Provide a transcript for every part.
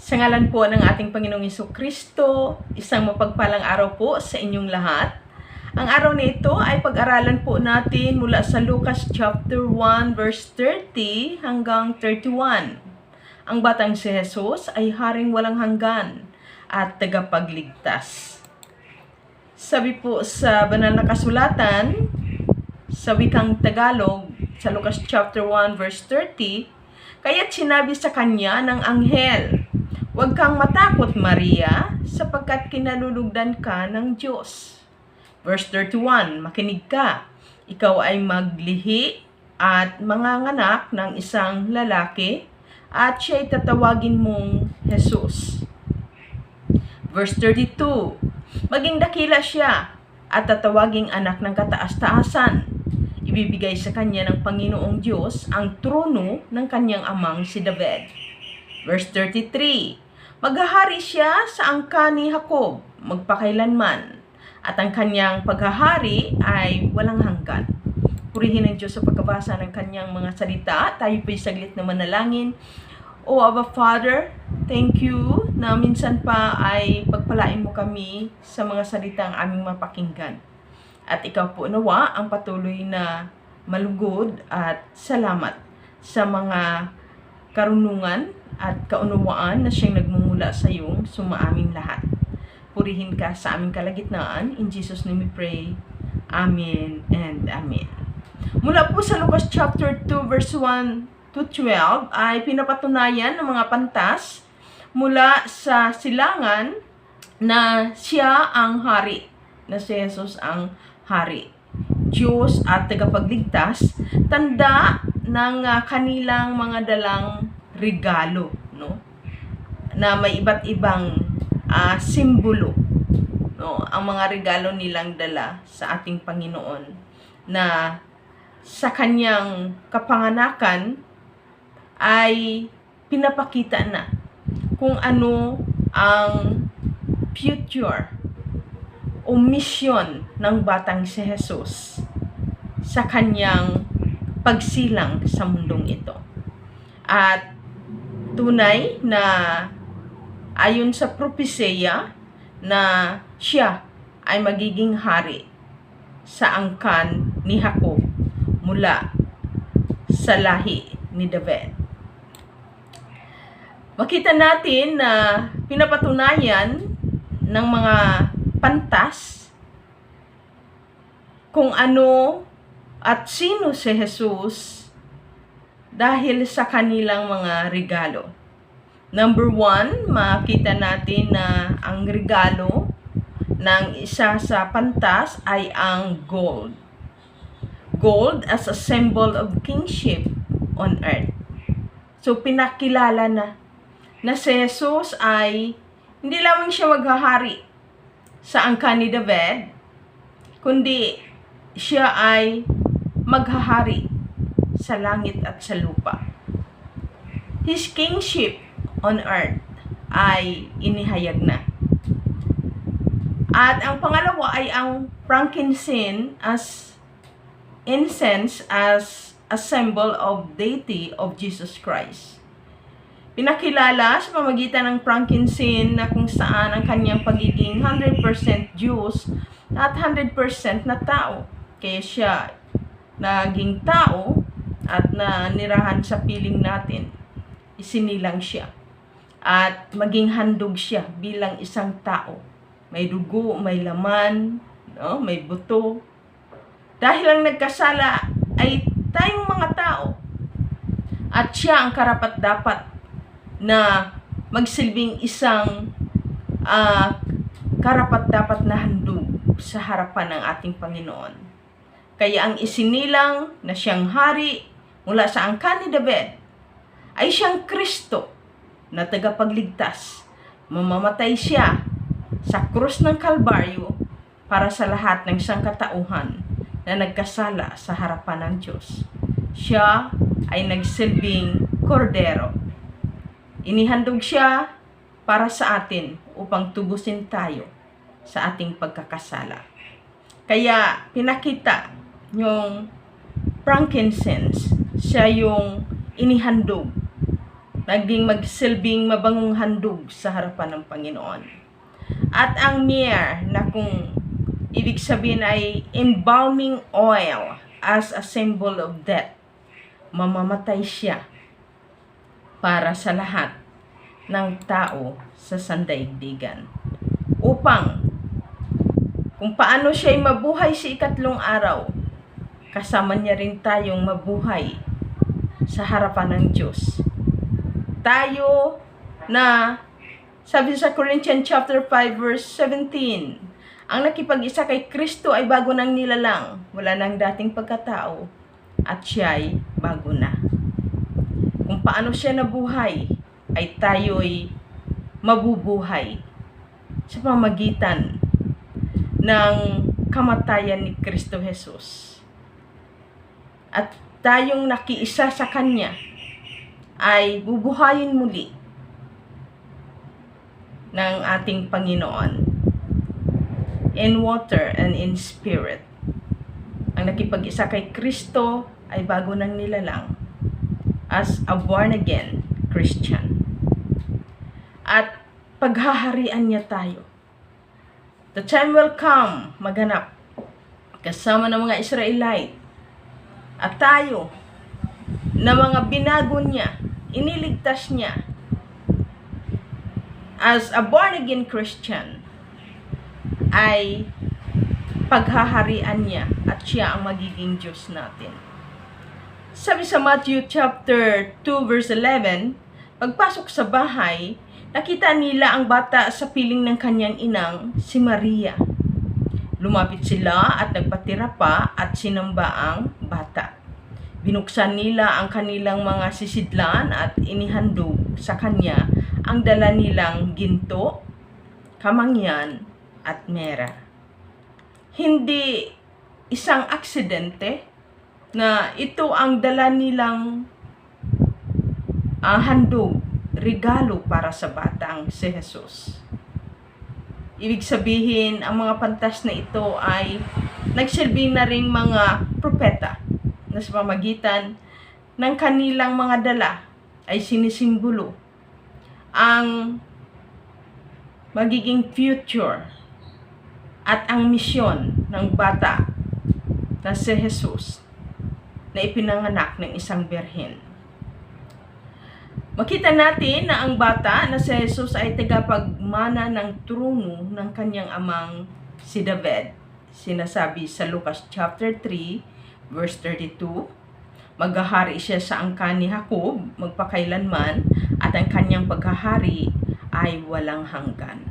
Sa ngalan po ng ating Panginoong Jesucristo, isang mapagpalang araw po sa inyong lahat. Ang araw na ito ay pag-aralan po natin mula sa Lucas chapter 1 verse 30 hanggang 31. Ang batang si Jesus ay haring walang hanggan at tagapagligtas. Sabi po sa banal na kasulatan, sa wikang Tagalog, sa Lucas chapter 1 verse 30, kaya't sinabi sa kanya ng anghel, "Huwag kang matakot, Maria, sapagkat kinalulugdan ka ng Diyos." Verse 31, makinig ka. Ikaw ay maglihi at manganganak ng isang lalaki at siya'y tatawagin mong Jesus. Verse 32, maging dakila siya at tatawaging anak ng kataas-taasan. Ibibigay sa kanya ng Panginoong Diyos ang trono ng kanyang amang si David. Verse 33, maghahari siya sa angka ni Jacob magpakailanman, at ang kanyang paghahari ay walang hanggan. Purihin ang Diyos sa pagkabasa ng kanyang mga salita. Tayo po'y saglit na manalangin. O Abba Father, thank you na minsan pa ay pagpalain mo kami sa mga salitang aming mapakinggan. At ikaw po nawa ang patuloy na malugod at salamat sa mga karunungan at kaunawaan na siyang nagmumula sa iyong sumaaming lahat. Purihin ka sa aming kalagitnaan. In Jesus' name we pray. Amen and Amen. Mula po sa Lucas chapter 2 verse 1 to 12 ay pinapatunayan ng mga pantas mula sa silangan na siya ang hari, na si Jesus ang hari, Diyos at tagapagligtas, tanda ng kanilang mga dalang regalo, no? Na may iba't ibang simbolo, no? Ang mga regalo nilang dala sa ating Panginoon na sa kanyang kapanganakan ay pinapakita na kung ano ang future o mission ng batang si Jesus sa kanyang pagsilang sa mundong ito. At tunay na ayon sa propesya na siya ay magiging hari sa angkan ni Jacob mula sa lahi ni David. Makita natin na pinapatunayan ng mga pantas kung ano at sino si Jesus dahil sa kanilang mga regalo. Number 1, makita natin na ang regalo ng isa sa pantas ay ang gold. Gold as a symbol of kingship on earth. So pinakilala na si Jesus ay hindi lamang siya maghahari sa angka ni David, kundi siya ay maghahari sa langit at sa lupa. His kingship on earth ay inihayag na. At ang pangalawa ay ang frankincense as incense as a symbol of deity of Jesus Christ. Pinakilala sa pamamagitan ng frankincense na kung saan ang kanyang pagiging 100% Diyos at 100% na tao. Kaya siya naging tao at nanirahan sa piling natin. Isinilang siya. At maging handog siya bilang isang tao. May dugo, may laman, no? May buto. Dahil ang nagkasala ay tayong mga tao. At siya ang karapat-dapat na magsilbing isang karapat-dapat na handog sa harapan ng ating Panginoon. Kaya ang isinilang na siyang hari mula sa angkan ni David ay siyang Kristo na tagapagligtas. Mamamatay siya sa krus ng Kalbaryo para sa lahat ng sangkatauhan na nagkasala sa harapan ng Diyos. Siya ay nagsilbing kordero. Inihandog siya para sa atin upang tubusin tayo sa ating pagkakasala. Kaya pinakita yung frankincense, siya yung inihandog naging magsilbing mabangong handog sa harapan ng Panginoon. At ang myrrh na kung ibig sabihin ay embalming oil as a symbol of death. Mamamatay siya para sa lahat ng tao sa sandaigdigan. Upang kung paano siya'y mabuhay sa ikatlong araw, kasama niya rin tayong mabuhay sa harapan ng Diyos. Tayo na, sabi sa Corinthians chapter 5 verse 17, ang nakipag-isa kay Kristo ay bago nang nilalang, wala nang dating pagkatao, at siya'y bago na. Kung paano siya nabuhay, ay tayo'y mabubuhay sa pamagitan ng kamatayan ni Kristo Jesus. At tayong nakiisa sa Kanya ay bubuhayin muli ng ating Panginoon in water and in spirit. Ang nakipag-isa kay Kristo ay bago nang nilalang as a born-again Christian. At paghaharian niya tayo. The time will come, maganap, kasama ng mga Israelite, at tayo, na mga binago niya, iniligtas niya, as a born-again Christian, ay paghaharian niya at siya ang magiging Diyos natin. Sabi sa Matthew chapter 2 verse 11, pagpasok sa bahay, nakita nila ang bata sa piling ng kanyang inang, si Maria. Lumapit sila at nagpatira pa at sinamba ang bata. Binuksan nila ang kanilang mga sisidlan at inihandog sa kanya ang dala nilang ginto, kamangyan at mera. Hindi isang aksidente na ito ang dala nilang handog, regalo para sa batang si Jesus. Ibig sabihin, ang mga pantas na ito ay nagsilbing na ring mga propeta na sa pamagitan ng kanilang mga dala ay sinisimbolo ang magiging future at ang misyon ng bata na si Jesus na ipinanganak ng isang birhen. Makita natin na ang bata na si Jesus ay tagapagmana ng trono ng kanyang amang si David. Sinasabi sa Lucas chapter 3 verse 32, maghahari siya sa angkan ni Jacob magpakailanman at ang kanyang paghahari ay walang hanggan.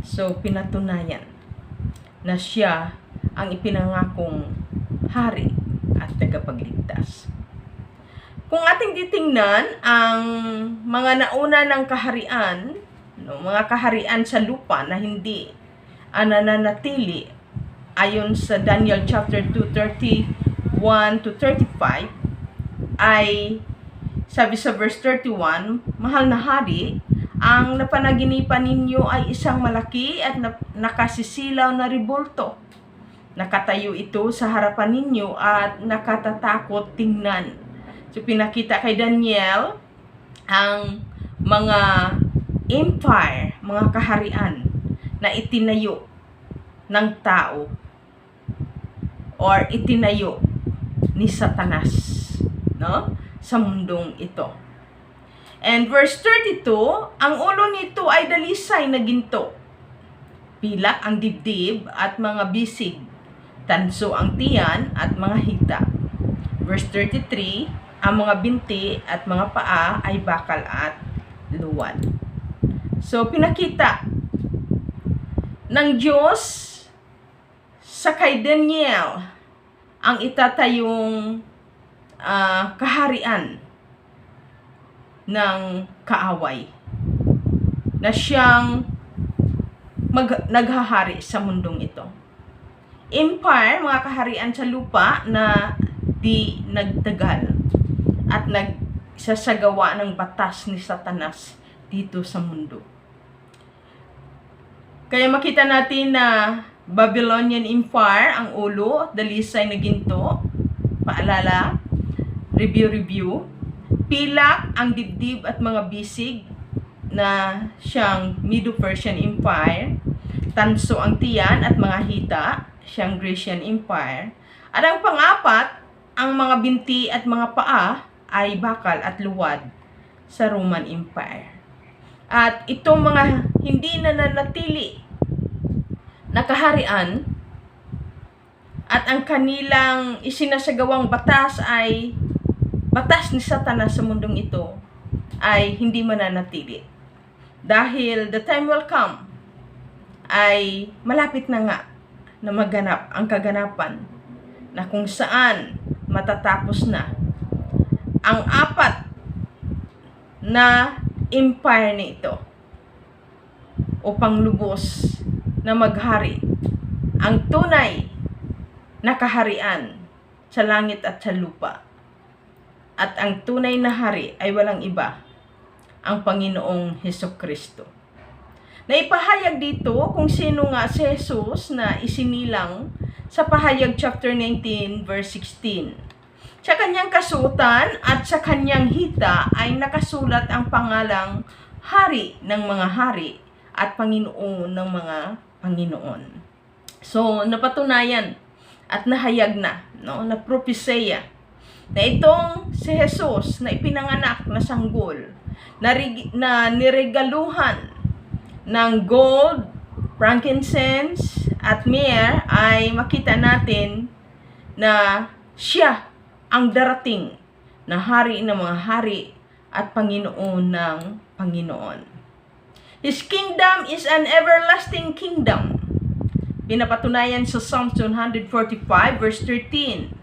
So pinatunayan na siya ang ipinangakong hari at tagapagligtas. Kung ating titingnan ang mga nauna ng kaharian, mga kaharian sa lupa na hindi nananatili ayon sa Daniel chapter 2:31 to 35, ay sabi sa verse 31, mahal na hari, ang napanaginipan ninyo ay isang malaki at nakasisilaw na rebulto. Nakatayo ito sa harapan ninyo at nakatatakot tingnan. So pinakita kay Daniel ang mga empire, mga kaharian na itinayo ng tao or itinayo ni Satanas, no? Sa mundong ito. And verse 32, ang ulo nito ay dalisay na ginto. Pilak ang dibdib at mga bisig. Tanso ang tiyan at mga hita. Verse 33, ang mga binti at mga paa ay bakal at luwad. So, pinakita ng Diyos sa kay Daniel ang itatayong kaharian ng kaaway na siyang naghahari sa mundong ito. Empire, mga kaharian sa lupa na di nagtagal at nagsasagawa ng batas ni Satanas dito sa mundo. Kaya makita natin na Babylonian Empire, ang ulo, dalisay na ginto, paalala, review, Pilak ang dibdib at mga bisig na siyang Medo-Persian Empire. Tanso ang tiyan at mga hita, siyang Grecian Empire. At ang pang-apat, ang mga binti at mga paa ay bakal at luwad sa Roman Empire. At itong mga hindi nananatili na kaharian at ang kanilang isinasagawang batas ay batas ni Satanas sa mundong ito ay hindi mananatili. Dahil the time will come ay malapit na nga na maganap ang kaganapan na kung saan matatapos na ang apat na empire nito upang lubos na maghari ang tunay na kaharian sa langit at sa lupa. At ang tunay na hari ay walang iba, ang Panginoong Hesukristo. Naipahayag dito kung sino nga si Jesus na isinilang sa Pahayag chapter 19 verse 16. Sa kanyang kasuotan at sa kanyang hita ay nakasulat ang pangalang Hari ng mga hari at Panginoon ng mga Panginoon. So, napatunayan at nahayag na, na propesya na itong si Jesus na ipinanganak na sanggol, na niregaluhan ng gold, frankincense, at myrrh, ay makita natin na siya ang darating na hari ng mga hari at Panginoon ng Panginoon. His kingdom is an everlasting kingdom. Pinapatunayan sa Psalms 145 verse 13.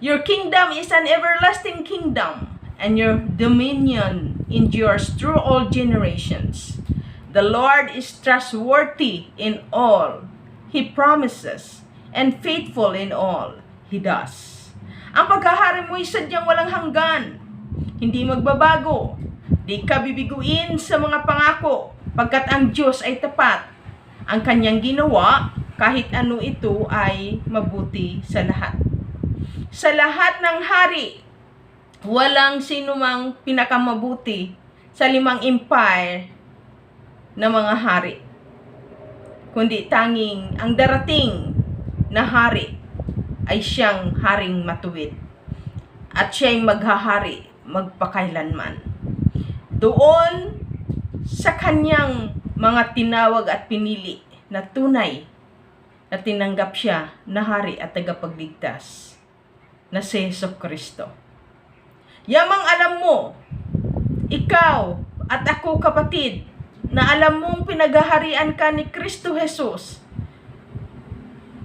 Your kingdom is an everlasting kingdom, and your dominion endures through all generations. The Lord is trustworthy in all He promises, and faithful in all He does. Ang paghahari mo ay sadyang walang hanggan, hindi magbabago. Di ka bibiguin sa mga pangako, pagkat ang Diyos ay tapat. Ang kanyang ginawa, kahit ano ito, ay mabuti sa lahat. Sa lahat ng hari, walang sinumang pinakamabuti sa 5 empire na mga hari, kundi tanging ang darating na hari ay siyang haring matuwid at siya'y maghahari magpakailanman. Doon sa kanyang mga tinawag at pinili na tunay na tinanggap siya na hari at tagapagligtas na si Jesucristo. Yamang alam mo, ikaw at ako kapatid, na alam mong pinaghaharian ka ni Kristo Jesus.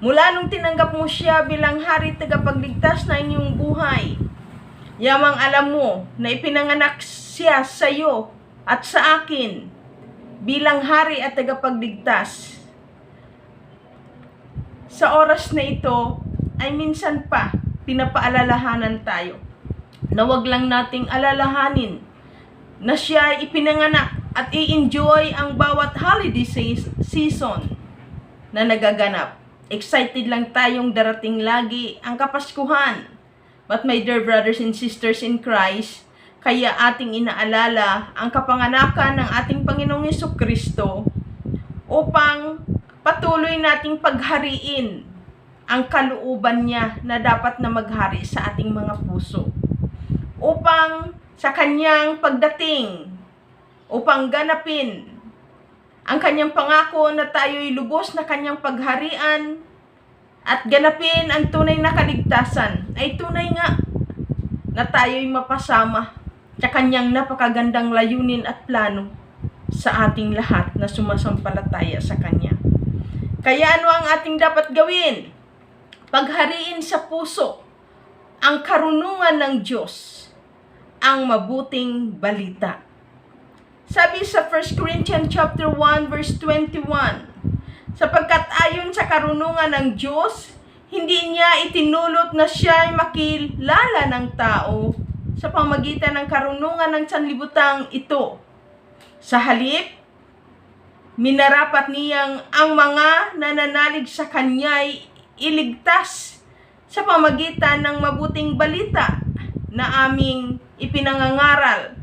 Mula nung tinanggap mo siya bilang hari tagapagligtas na inyong buhay, yamang alam mo na ipinanganak siya sa iyo at sa akin bilang hari at tagapagligtas. Sa oras na ito ay minsan pa pinapaalalahanan tayo na wag lang nating alalahanin na siya ay ipinanganak at i-enjoy ang bawat holiday season na nagaganap. Excited lang tayong darating lagi ang Kapaskuhan. But my dear brothers and sisters in Christ, kaya ating inaalala ang kapanganakan ng ating Panginoong Hesukristo upang patuloy nating paghariin ang kalooban niya na dapat na maghari sa ating mga puso. Upang sa kanyang pagdating, upang ganapin ang kanyang pangako na tayo'y lubos na kanyang pagharian at ganapin ang tunay na kaligtasan, ay tunay nga na tayo'y mapasama sa kanyang napakagandang layunin at plano sa ating lahat na sumasampalataya sa kanya. Kaya ano ang ating dapat gawin? Paghariin sa puso ang karunungan ng Diyos, ang mabuting balita. Sabi sa 1 Corinthians chapter 1 verse 21, sapagkat ayon sa karunungan ng Diyos, hindi niya itinulot na siya ay makilala ng tao sa pamagitan ng karunungan ng sanlibutang ito. Sa halip, minarapat niyang ang mga nananalig sa kanya'y iligtas sa pamagitan ng mabuting balita na aming ipinangangaral,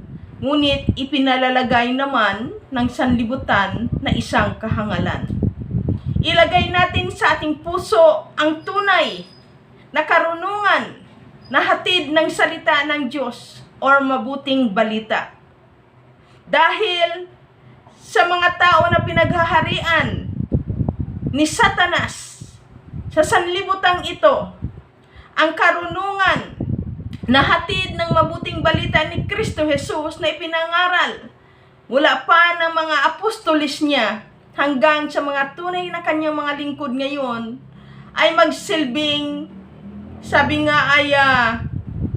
ngunit ipinalalagay naman ng sanlibutan na isang kahangalan. Ilagay natin sa ating puso ang tunay na karunungan na hatid ng salita ng Diyos or mabuting balita. Dahil sa mga tao na pinaghaharian ni Satanas sa sanlibutan ito, ang karunungan na hatid ng mabuting balita ni Kristo Jesus na ipinangaral mula pa ng mga apostolis niya hanggang sa mga tunay na kanyang mga lingkod ngayon ay magsilbing, sabi nga ay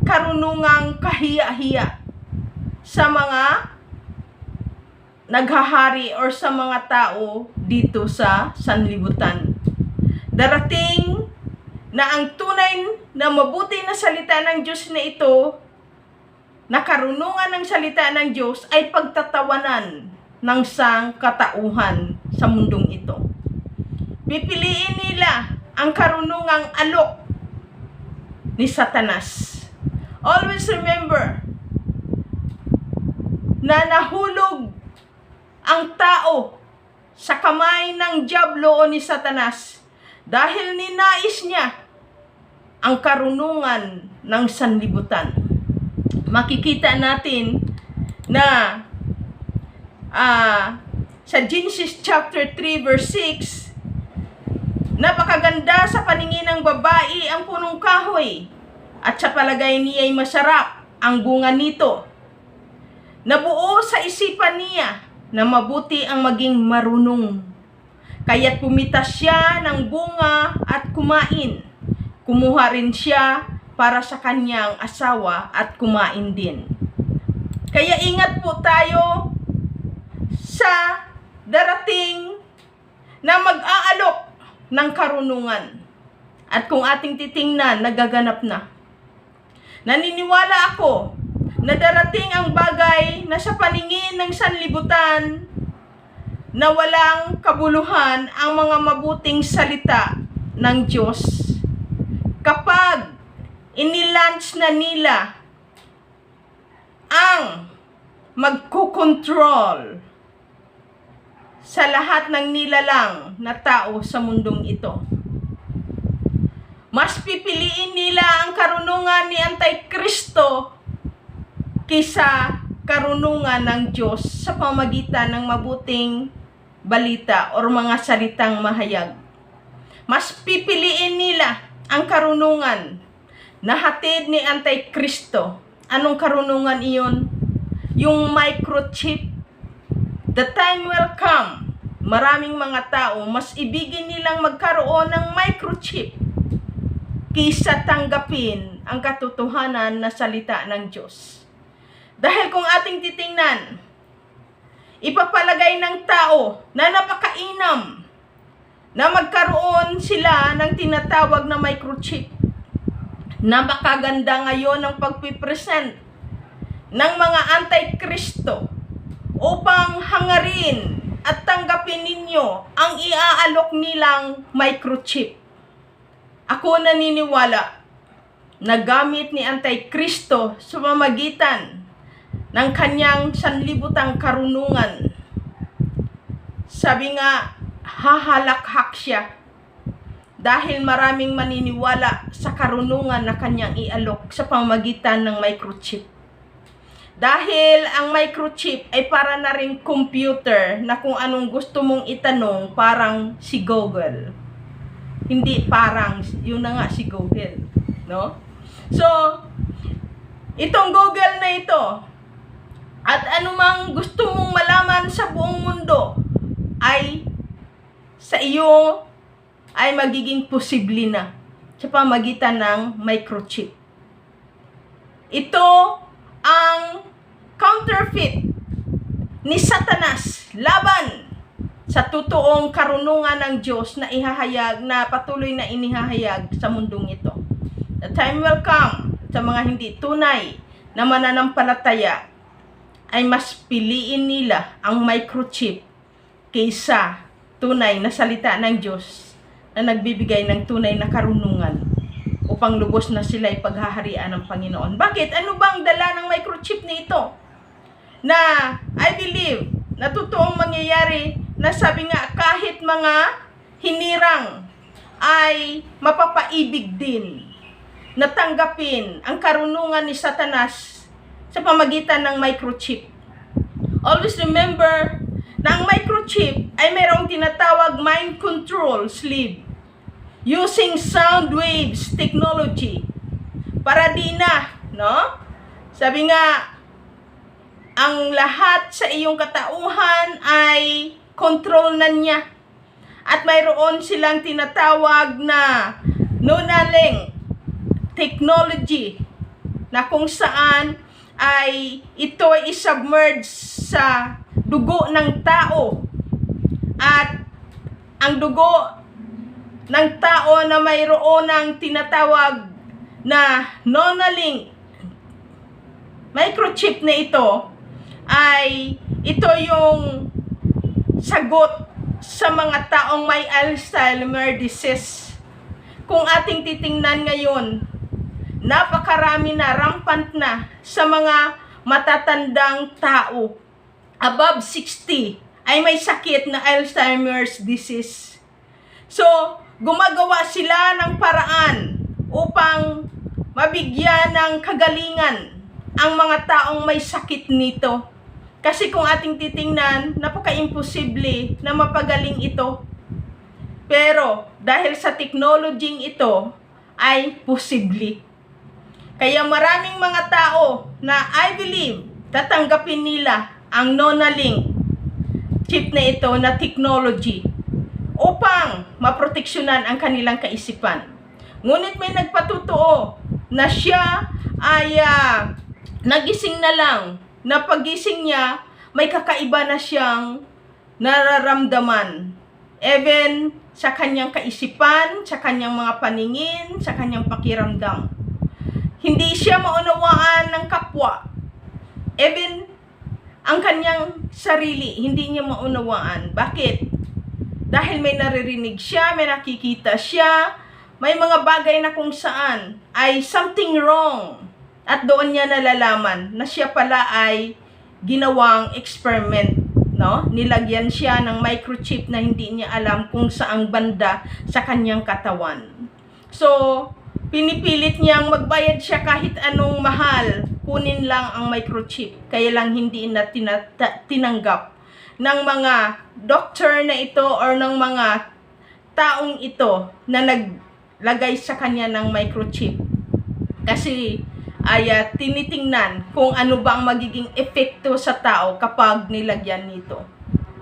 karunungang kahiya-hiya sa mga naghahari or sa mga tao dito sa sanlibutan. Darating na ang tunay na mabuti na salita ng Diyos na ito, na karunungan ng salita ng Diyos ay pagtatawanan ng sangkatauhan sa mundong ito. Pipiliin nila ang karunungang alok ni Satanas. Always remember na nahulog ang tao sa kamay ng dyablo o ni Satanas dahil ninais niya ang karunungan ng sanlibutan. Makikita natin na sa Genesis chapter 3 verse 6, napakaganda sa paningin ng babae ang punong kahoy at sa palagay niya ay masarap ang bunga nito. Nabuo sa isipan niya na mabuti ang maging marunong. Kaya't pumitas siya ng bunga at kumain. Kumuha rin siya para sa kanyang asawa at kumain din. Kaya ingat po tayo sa darating na mag-aalok ng karunungan. At kung ating titingnan, nagaganap na. Naniniwala ako na darating ang bagay na sa paningin ng sanlibutan na walang kabuluhan ang mga mabuting salita ng Diyos. Kapag inilunch na nila ang magkukontrol sa lahat ng nilalang na tao sa mundong ito. Mas pipiliin nila ang karunungan ni Antikristo kaysa karunungan ng Diyos sa pamagitan ng mabuting balita o mga salitang mahayag. Mas pipiliin nila ang karunungan na hatid ni Antikristo. Anong karunungan iyon? Yung microchip. The time will come. Maraming mga tao, mas ibigin nilang magkaroon ng microchip kaysa tanggapin ang katotohanan na salita ng Diyos. Dahil kung ating titingnan, ipapalagay ng tao na napakainam na magkaroon sila ng tinatawag na microchip. Napakaganda ngayon ang pagpipresent ng mga Antikristo upang hangarin at tanggapin ninyo ang iaalok nilang microchip. Ako naniniwala na gamit ni Antikristo sa pamamagitan ng kanyang sanlibutang karunungan. Sabi nga, hahalakhak siya dahil maraming maniniwala sa karunungan na kanyang ialok sa pamamagitan ng microchip. Dahil ang microchip ay para na rin computer na kung anong gusto mong itanong, parang si Google. Hindi parang, yun na nga si Google. No? So, itong Google na ito, at anumang gusto mong malaman sa buong mundo, ay sa iyo ay magiging posible na sa pamagitan ng microchip. Ito ang counterfeit ni Satanas laban sa totoong karunungan ng Diyos na ihahayag, na patuloy na inihahayag sa mundong ito. The time will come sa mga hindi tunay na mananampalataya ay mas piliin nila ang microchip kaysa tunay na salita ng Diyos na nagbibigay ng tunay na karunungan o upang lubos na sila'y paghaharian ng Panginoon. Bakit? Ano bang dala ng microchip na ito? Na I believe na totoong mangyayari na sabi nga kahit mga hinirang ay mapapaibig din na tanggapin ang karunungan ni Satanas sa pamagitan ng microchip. Always remember na ang microchip ay mayroong tinatawag mind control sleeve using sound waves technology. Para di na, no? Sabi nga, ang lahat sa iyong katauhan ay control na niya. At mayroon silang tinatawag na Neuralink technology na kung saan ay ito ay isubmerge sa dugo ng tao. At ang dugo ng tao na mayroon ng tinatawag na Neuralink microchip na ito ay ito yung sagot sa mga taong may Alzheimer disease. Kung ating titingnan ngayon, napakarami na, rampant na sa mga matatandang tao. Above 60 ay may sakit na Alzheimer's disease. So, gumagawa sila ng paraan upang mabigyan ng kagalingan ang mga taong may sakit nito. Kasi kung ating titingnan, napaka-imposible na mapagaling ito. Pero dahil sa technology ito ay posible. Kaya maraming mga tao na I believe tatanggapin nila ang Neuralink chip na ito na technology upang maproteksyonan ang kanilang kaisipan. Ngunit may nagpatutuo na siya ay nagising na lang, na pagising niya, may kakaiba na siyang nararamdaman. Even sa kanyang kaisipan, sa kanyang mga paningin, sa kanyang pakiramdam. Hindi siya maunawaan ng kapwa. Even ang kanyang sarili, hindi niya maunawaan. Bakit? Dahil may naririnig siya, may nakikita siya, may mga bagay na kung saan ay something wrong. At doon niya nalalaman na siya pala ay ginawang experiment, no? Nilagyan siya ng microchip na hindi niya alam kung saang banda sa kanyang katawan. So, pinipilit niyang magbayad siya kahit anong mahal, kunin lang ang microchip. Kaya lang hindi na tinanggap ng mga doctor na ito or ng mga taong ito na naglagay sa kanya ng microchip. Kasi ay tinitingnan kung ano ba ang magiging epekto sa tao kapag nilagyan nito.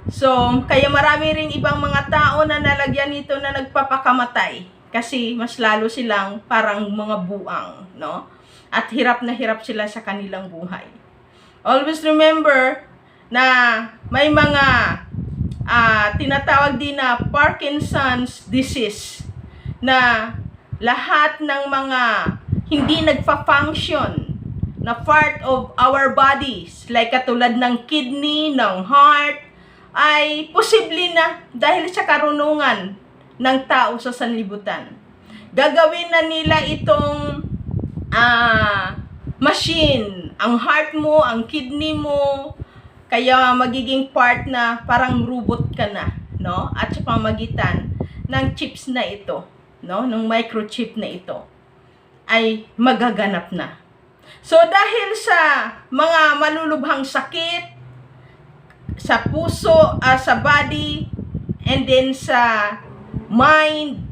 So, kaya marami ring ibang mga tao na nalagyan nito na nagpapakamatay kasi mas lalo silang parang mga buang, no? At hirap na hirap sila sa kanilang buhay. Always remember na may mga tinatawag din na Parkinson's disease na lahat ng mga hindi nagfa-function na part of our bodies, like katulad ng kidney, ng heart, ay posible na dahil sa karunungan ng tao sa sanlibutan. Gagawin na nila itong machine, ang heart mo, ang kidney mo, kaya magiging part na parang robot ka na, no? At sa pamagitan ng chips na ito, no? Ng microchip na ito, ay magaganap na. So, dahil sa mga malulubhang sakit, sa puso, sa body, and then sa mind,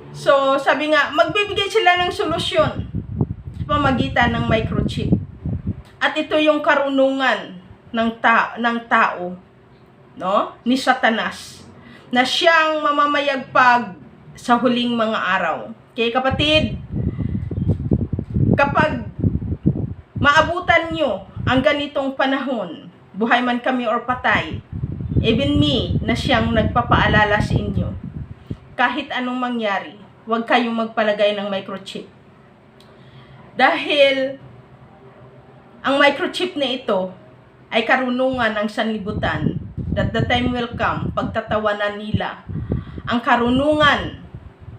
so, sabi nga, magbibigay sila ng solusyon sa pamagitan ng microchip. At ito yung karunungan ng tao, no? Ni Satanas, na siyang mamamayagpag sa huling mga araw. Okay, kapatid, kapag maabutan nyo ang ganitong panahon, buhay man kami or patay, even me, na siyang nagpapaalala sa inyo, kahit anong mangyari, huwag kayong magpalagay ng microchip. Dahil ang microchip na ito ay karunungan ng sanlibutan, that the time will come, pagtatawanan nila ang karunungan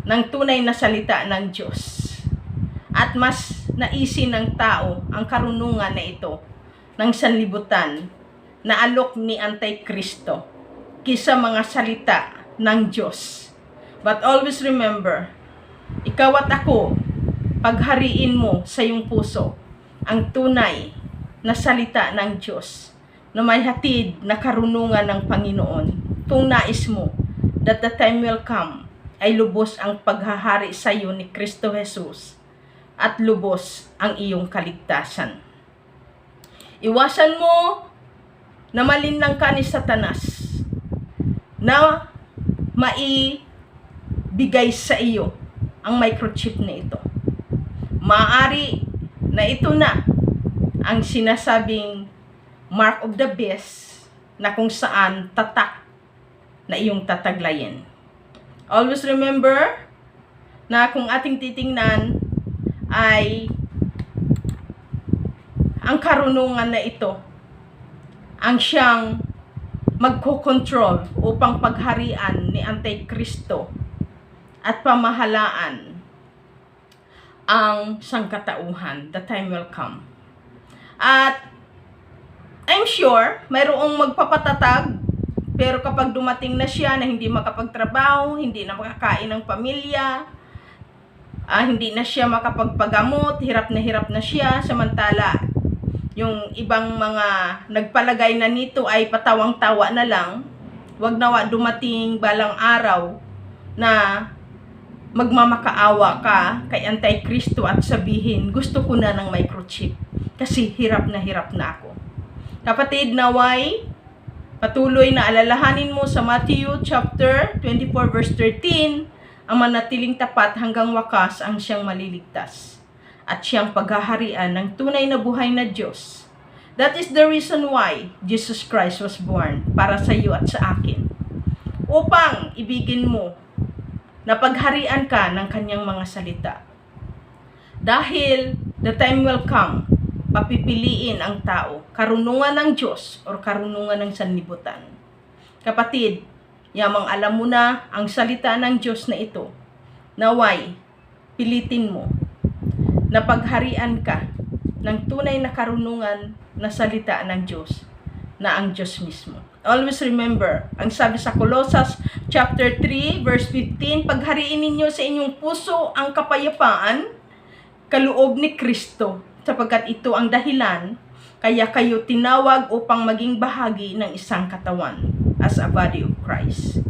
ng tunay na salita ng Diyos. At mas naisin ng tao ang karunungan na ito ng sanlibutan na alok ni Antikristo kisa mga salita ng Diyos. But always remember, ikaw at ako, paghariin mo sa iyong puso ang tunay na salita ng Diyos na may hatid na karunungan ng Panginoon. Kung nais mo that the time will come ay lubos ang paghahari sa iyo ni Kristo Jesus at lubos ang iyong kaligtasan. Iwasan mo na malinlang ka ni Satanas na maibigay sa iyo ang microchip na ito. Maaari na ito na ang sinasabing mark of the beast na kung saan tatak na iyong tataglayin. Always remember na kung ating titingnan ay ang karunungan na ito ang siyang magkokontrol upang pagharian ni Antikristo at pamahalaan ang sangkatauhan. The time will come. At I'm sure mayroong magpapatatag, pero kapag dumating na siya na hindi makapagtrabaho, hindi na makakain ng pamilya, hindi na siya makapagpagamot, hirap na siya, samantala yung ibang mga nagpalagay na nito ay patawang-tawa na lang, wag nawa dumating balang araw na magmamakaawa ka kay Antikristo at sabihin, gusto ko na ng microchip kasi hirap na ako. Kapatid, naway patuloy na alalahanin mo sa Matthew chapter 24 verse 13, ang manatiling tapat hanggang wakas ang siyang maliligtas at siyang paghaharian ng tunay na buhay na Diyos. That is the reason why Jesus Christ was born, para sa iyo at sa akin, upang ibigin mo na pagharian ka ng kanyang mga salita. Dahil the time will come, papipiliin ang tao, karunungan ng Diyos o karunungan ng sanlibutan. Kapatid, yamang alam mo na ang salita ng Diyos na ito, naway, pilitin mo na pagharian ka ng tunay na karunungan na salita ng Diyos, na ang Diyos mismo. Always remember, ang sabi sa Colossus chapter 3 verse 15, paghariin ninyo sa inyong puso ang kapayapaan, kaloob ni Kristo, sapagkat ito ang dahilan kaya kayo tinawag upang maging bahagi ng isang katawan as a body of Christ.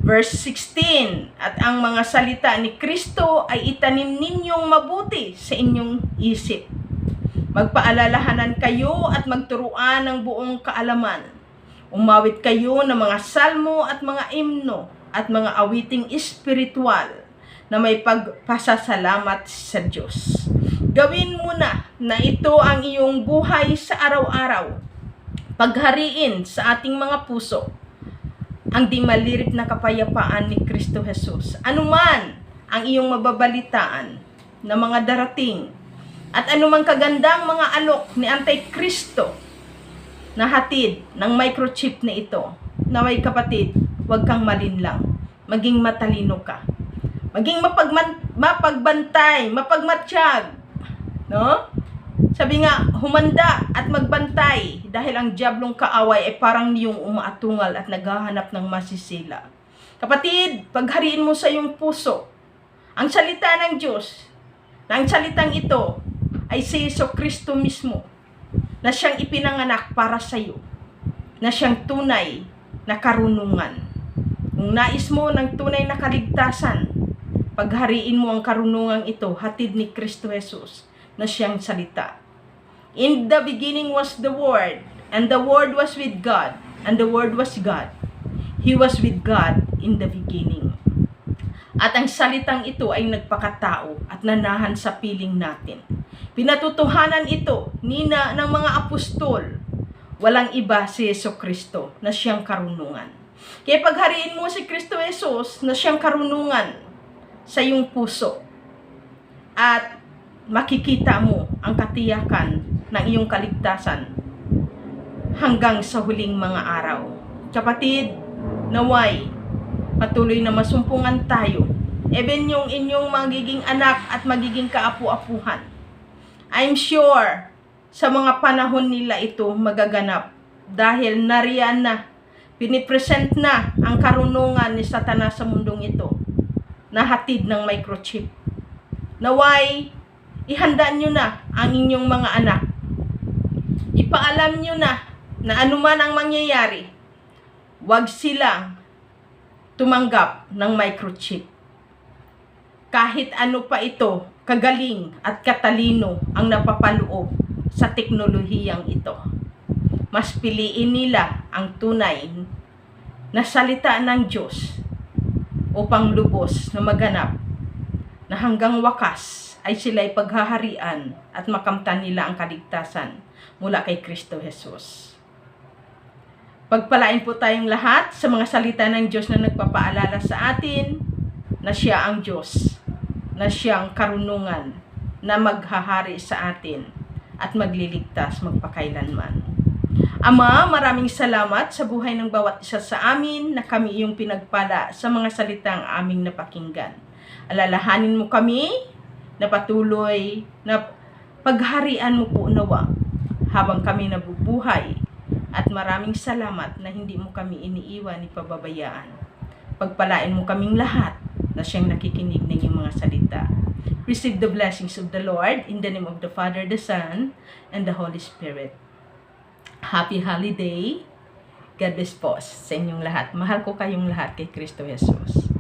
Verse 16, at ang mga salita ni Kristo ay itanim ninyong mabuti sa inyong isip. Magpaalalahanan kayo at magturuan ng buong kaalaman. Umawit kayo ng mga salmo at mga imno at mga awiting espiritual na may pagpasasalamat sa Diyos. Gawin mo na ito ang iyong buhay sa araw-araw. Paghariin sa ating mga puso ang di malirip na kapayapaan ni Kristo Jesus. Anuman ang iyong mababalitaan na mga darating at anumang kagandang mga alok ni Antikristo na hatid ng microchip na ito, naway kapatid, huwag kang malinlang, maging matalino ka, maging mapagbantay, mapagmatsyag, no? Sabi nga, humanda at magbantay dahil ang diablong kaaway ay parang niyong umaatungal at naghahanap ng masisila. Kapatid, paghariin mo sa iyong puso ang salita ng Diyos, na ang salitang ito ay si Jesucristo mismo, na siyang ipinanganak para sa iyo, na siyang tunay na karunungan. Kung nais mo ng tunay na kaligtasan, paghariin mo ang karunungang ito, hatid ni Kristo Jesus, na siyang salita. In the beginning was the Word, and the Word was with God, and the Word was God. He was with God in the beginning. At ang salitang ito ay nagpakatao at nanahan sa piling natin. Pinatutuhanan ito nina ng mga apostol. Walang iba si Jesucristo na siyang karunungan. Kaya paghariin mo si Kristo Jesus na siyang karunungan sa iyong puso. At makikita mo ang katiyakan ng iyong kaligtasan hanggang sa huling mga araw. Kapatid, naway, patuloy na masumpungan tayo even yung inyong magiging anak at magiging kaapu-apuhan. I'm sure sa mga panahon nila ito magaganap dahil nariyan na, pinipresent na ang karunungan ni Satanas sa mundong ito na hatid ng microchip. Naway, ihanda nyo na ang inyong mga anak. Ipaalam nyo na anuman ang mangyayari, huwag silang tumanggap ng microchip. Kahit ano pa ito, kagaling at katalino ang napapaloob sa teknolohiyang ito. Mas piliin nila ang tunay na salita ng Diyos upang lubos na maganap na hanggang wakas ay sila'y paghaharian at makamtan nila ang kaligtasan mula kay Kristo Jesus. Pagpalain po tayong lahat sa mga salita ng Diyos na nagpapaalala sa atin na siya ang Diyos, na siyang karunungan na maghahari sa atin at magliligtas magpakailanman. Ama, maraming salamat sa buhay ng bawat isa sa amin na kami iyong pinagpala sa mga salitang aming napakinggan. Alalahanin mo kami na patuloy na pagharian mo po nawa habang kami nabubuhay. At maraming salamat na hindi mo kami iniiwan ni pababayaan. Pagpalain mo kaming lahat na siyang nakikinig ng iyong mga salita. Receive the blessings of the Lord in the name of the Father, the Son, and the Holy Spirit. Happy holiday. God bless po sa inyong lahat. Mahal ko kayong lahat kay Kristo Jesus.